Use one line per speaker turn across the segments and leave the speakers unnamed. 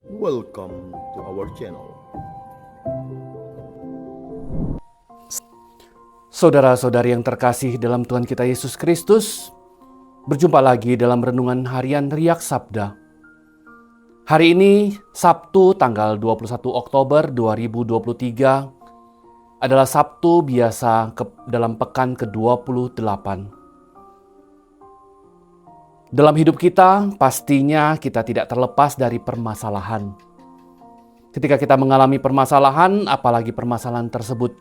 Welcome to our channel.
Saudara-saudari yang terkasih dalam Tuhan kita Yesus Kristus, berjumpa lagi dalam Renungan Harian Riak Sabda. Hari ini, Sabtu tanggal 21 Oktober 2023, adalah Sabtu biasa dalam pekan ke-28. Dalam hidup kita, pastinya kita tidak terlepas dari permasalahan. Ketika kita mengalami permasalahan, apalagi permasalahan tersebut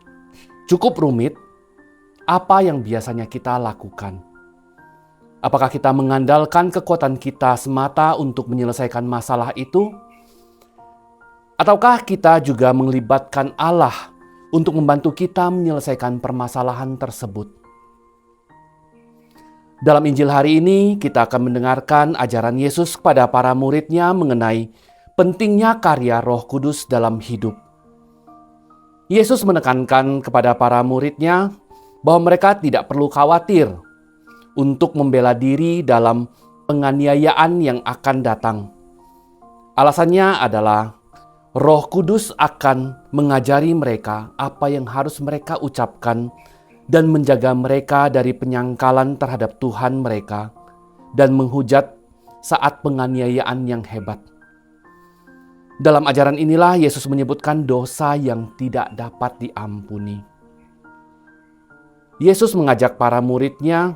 cukup rumit, apa yang biasanya kita lakukan? Apakah kita mengandalkan kekuatan kita semata untuk menyelesaikan masalah itu? Ataukah kita juga melibatkan Allah untuk membantu kita menyelesaikan permasalahan tersebut? Dalam Injil hari ini, kita akan mendengarkan ajaran Yesus kepada para murid-Nya mengenai pentingnya karya Roh Kudus dalam hidup. Yesus menekankan kepada para murid-Nya bahwa mereka tidak perlu khawatir untuk membela diri dalam penganiayaan yang akan datang. Alasannya adalah Roh Kudus akan mengajari mereka apa yang harus mereka ucapkan dan menjaga mereka dari penyangkalan terhadap Tuhan mereka dan menghujat saat penganiayaan yang hebat. Dalam ajaran inilah Yesus menyebutkan dosa yang tidak dapat diampuni. Yesus mengajak para murid-Nya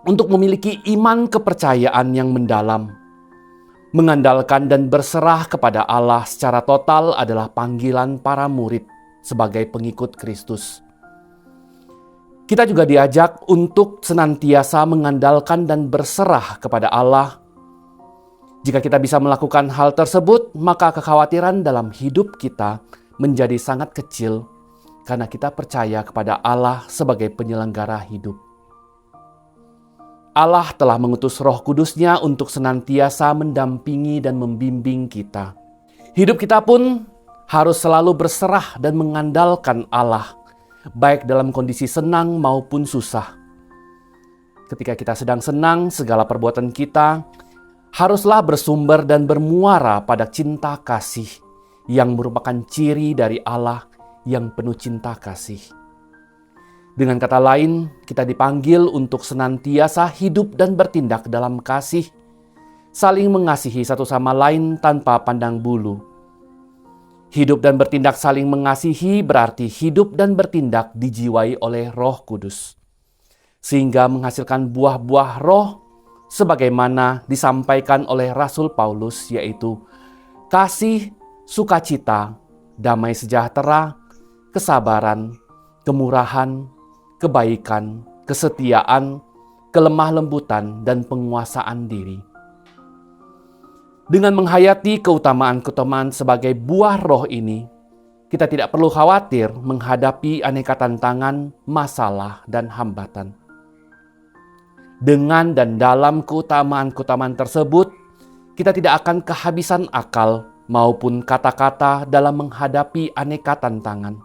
untuk memiliki iman kepercayaan yang mendalam. Mengandalkan dan berserah kepada Allah secara total adalah panggilan para murid sebagai pengikut Kristus. Kita juga diajak untuk senantiasa mengandalkan dan berserah kepada Allah. Jika kita bisa melakukan hal tersebut, maka kekhawatiran dalam hidup kita menjadi sangat kecil karena kita percaya kepada Allah sebagai penyelenggara hidup. Allah telah mengutus Roh Kudus-Nya untuk senantiasa mendampingi dan membimbing kita. Hidup kita pun harus selalu berserah dan mengandalkan Allah, baik dalam kondisi senang maupun susah. Ketika kita sedang senang, segala perbuatan kita haruslah bersumber dan bermuara pada cinta kasih yang merupakan ciri dari Allah yang penuh cinta kasih. Dengan kata lain, kita dipanggil untuk senantiasa hidup dan bertindak dalam kasih, saling mengasihi satu sama lain tanpa pandang bulu. Hidup dan bertindak saling mengasihi berarti hidup dan bertindak dijiwai oleh Roh Kudus, sehingga menghasilkan buah-buah roh sebagaimana disampaikan oleh Rasul Paulus, yaitu kasih, sukacita, damai sejahtera, kesabaran, kemurahan, kebaikan, kesetiaan, kelemah lembutan, dan penguasaan diri. Dengan menghayati keutamaan-keutamaan sebagai buah roh ini, kita tidak perlu khawatir menghadapi aneka tantangan, masalah, dan hambatan. Dengan dan dalam keutamaan-keutamaan tersebut, kita tidak akan kehabisan akal maupun kata-kata dalam menghadapi aneka tantangan,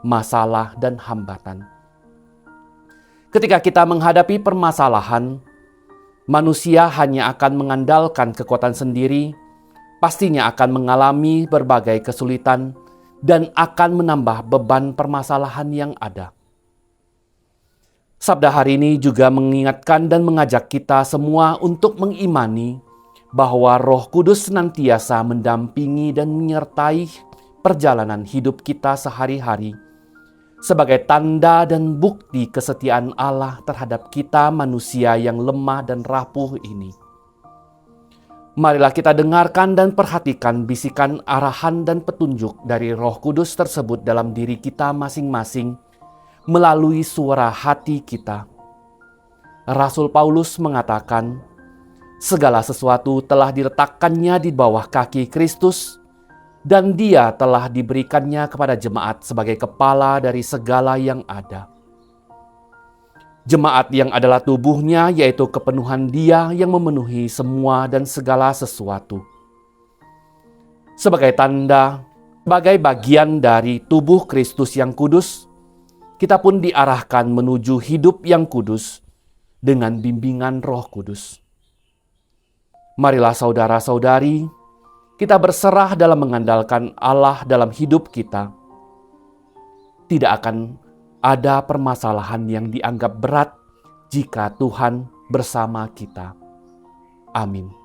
masalah, dan hambatan. Ketika kita menghadapi permasalahan, manusia hanya akan mengandalkan kekuatan sendiri, pastinya akan mengalami berbagai kesulitan dan akan menambah beban permasalahan yang ada. Sabda hari ini juga mengingatkan dan mengajak kita semua untuk mengimani bahwa Roh Kudus senantiasa mendampingi dan menyertai perjalanan hidup kita sehari-hari sebagai tanda dan bukti kesetiaan Allah terhadap kita manusia yang lemah dan rapuh ini. Marilah kita dengarkan dan perhatikan bisikan arahan dan petunjuk dari Roh Kudus tersebut dalam diri kita masing-masing melalui suara hati kita. Rasul Paulus mengatakan, segala sesuatu telah diletakkannya di bawah kaki Kristus, dan Dia telah diberikannya kepada jemaat sebagai kepala dari segala yang ada. Jemaat yang adalah tubuhnya, yaitu kepenuhan Dia yang memenuhi semua dan segala sesuatu. Sebagai tanda, sebagai bagian dari tubuh Kristus yang kudus, kita pun diarahkan menuju hidup yang kudus dengan bimbingan Roh Kudus. Marilah saudara-saudari, kita berserah dalam mengandalkan Allah dalam hidup kita. Tidak akan ada permasalahan yang dianggap berat jika Tuhan bersama kita. Amin.